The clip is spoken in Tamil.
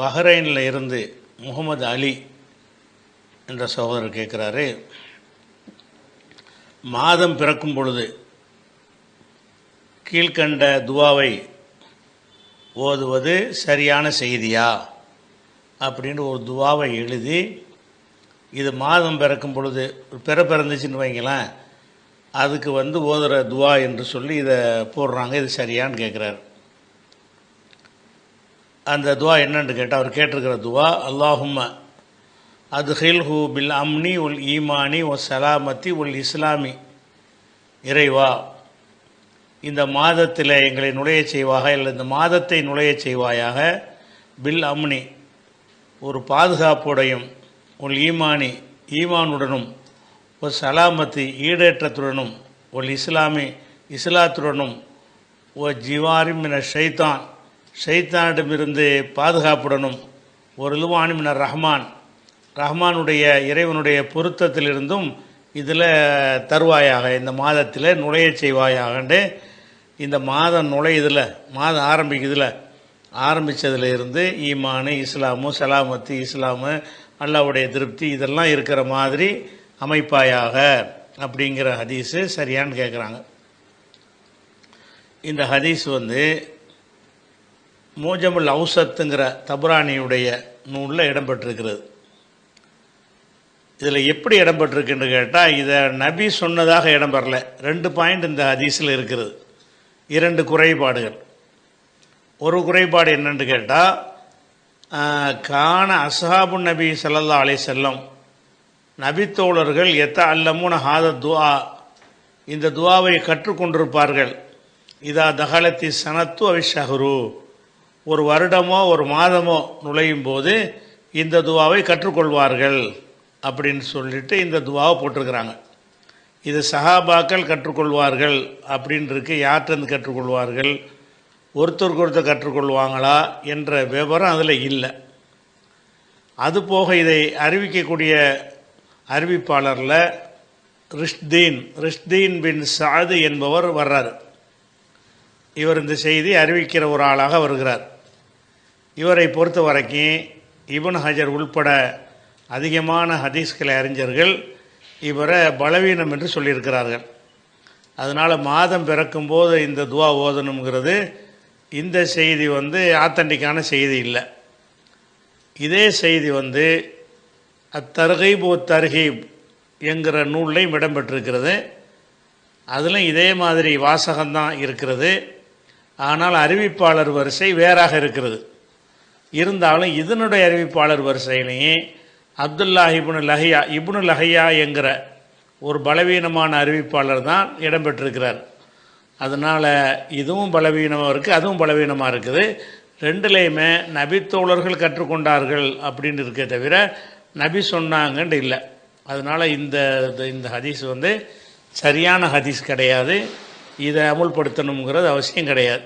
பஹ்ரைனில் இருந்து முகமது அலி என்ற சகோதரர் கேட்குறாரு, மாதம் பிறக்கும் பொழுது கீழ்கண்ட துவாவை ஓதுவது சரியான செய்தியா அப்படின்னு ஒரு துவாவை எழுதி, இது மாதம் பிறக்கும் பொழுது பிறந்துச்சுன்னு வைங்களேன், அதுக்கு ஓதுகிற துவா என்று சொல்லி இதை போடுறாங்க. இது சரியான்னு கேட்குறாரு. அந்த துவா என்னன்னு கேட்டால், அவர் கேட்டிருக்கிற துவா, அல்லாஹும்ம அத்ஹில்ஹு பில் அம்னி உல் ஈமானி ஒ சலாமத்தி உல் இஸ்லாமி. இறைவா, இந்த மாதத்தில் எங்களை நுழைய செய்வாக, இல்லை இந்த மாதத்தை நுழைய செய்வாயாக. பில் அம்னி, ஒரு பாதுகாப்புடையும், உல் ஈமானி, ஈமானுடனும், ஒரு சலாமத்தி, ஈடேற்றத்துடனும், ஒரு இஸ்லாமி, இஸ்லாத்துடனும், ஒரு ஜிவாரி மின ஷைத்தான், ஷைத்தானிடமிருந்து பாதுகாப்புடனும், ஒரு லுவானி மின ரஹ்மான், ரஹ்மானுடைய இறைவனுடைய பொருத்தத்திலிருந்தும் இதில் தருவாயாக, இந்த மாதத்தில் நுழைய செய்வாயாகண்டு. இந்த மாதம் நுழையுதில், மாதம் ஆரம்பிக்குதில், ஆரம்பித்ததில் இருந்து ஈமானு, இஸ்லாமு, சலாமத்து, இஸ்லாமு, அல்லாஹ்வுடைய திருப்தி இதெல்லாம் இருக்கிற மாதிரி அமைப்பாயாக அப்படிங்கிற ஹதீஸு சரியான்னு கேட்குறாங்க. இந்த ஹதீஸ் மூஜமுல் அவுசத்துங்கிற தபுரானியுடைய நூலில் இடம்பெற்றிருக்கிறது. இதில் எப்படி இடம்பெற்றிருக்குன்னு கேட்டால், இதை நபி சொன்னதாக இடம்பெறல. 2 பாயிண்ட் இந்த ஹதீஸில் இருக்கிறது, 2 குறைபாடுகள். ஒரு குறைபாடு என்னன்னு கேட்டால், கான அஸ்ஹாபு நபி ஸல்லல்லாஹு அலைஹி வஸல்லம், நபித்தோழர்கள் அல்லமுன ஹாத துஆ, இந்த துஆவை கற்றுக்கொண்டிருப்பார்கள். இதா தஹலத்தி சனத்து அவிஷஹரு, ஒரு வருடமோ ஒரு மாதமோ நுழையும் போது இந்த துஆவை கற்றுக்கொள்வார்கள் அப்படின்னு சொல்லிட்டு இந்த துஆவை போட்டிருக்கிறாங்க. இது சஹாபாக்கள் கற்றுக்கொள்வார்கள் அப்படின்னு இருக்கு. யார்கிட்டருந்து கற்றுக்கொள்வார்கள், ஒருத்தருக்கு ஒருத்தர் கற்றுக்கொள்வாங்களா என்ற விவரம் அதில் இல்லை. அதுபோக இதை அறிவிக்கக்கூடிய அறிவிப்பாளரில் ரிஷ்தீன் பின் சாது என்பவர் வர்றார். இவர் இந்த செய்தி அறிவிக்கிற ஒரு ஆளாக வருகிறார். இவரை பொறுத்த வரைக்கும் இப்னு ஹஜர் உள்பட அதிகமான ஹதீஸ்களை அறிஞர்கள் இவரை பலவீனம் என்று சொல்லியிருக்கிறார்கள். அதனால் மாதம் பிறக்கும்போது இந்த துவா ஓதணுங்கிறது இந்த செய்தி ஆத்தன்டிக்கான செய்தி இல்லை. இதே செய்தி அத்தர்கீப் ஒ தர்ஹீப் என்கிற நூல்லையும் இடம்பெற்றிருக்கிறது. அதில் இதே மாதிரி வாசகம்தான் இருக்கிறது. ஆனால் அறிவிப்பாளர் வரிசை வேறாக இருக்கிறது. இருந்தாலும் இதனுடைய அறிவிப்பாளர் வரிசையிலேயே அப்துல்லாஹ் இப்னு லஹியா என்கிற ஒரு பலவீனமான அறிவிப்பாளர் தான் இடம்பெற்றிருக்கிறார். அதனால் இதுவும் பலவீனமாக இருக்குது, அதுவும் பலவீனமாக இருக்குது. ரெண்டுலேயுமே நபித்தோழர்கள் கற்றுக்கொண்டார்கள் அப்படின்னு இருக்கே தவிர நபி சொன்னாங்கன்னு இல்லை. அதனால் இந்த ஹதீஸ் சரியான ஹதீஸ் கிடையாது. இதை அமுல்படுத்தணுங்கிறது அவசியம் கிடையாது.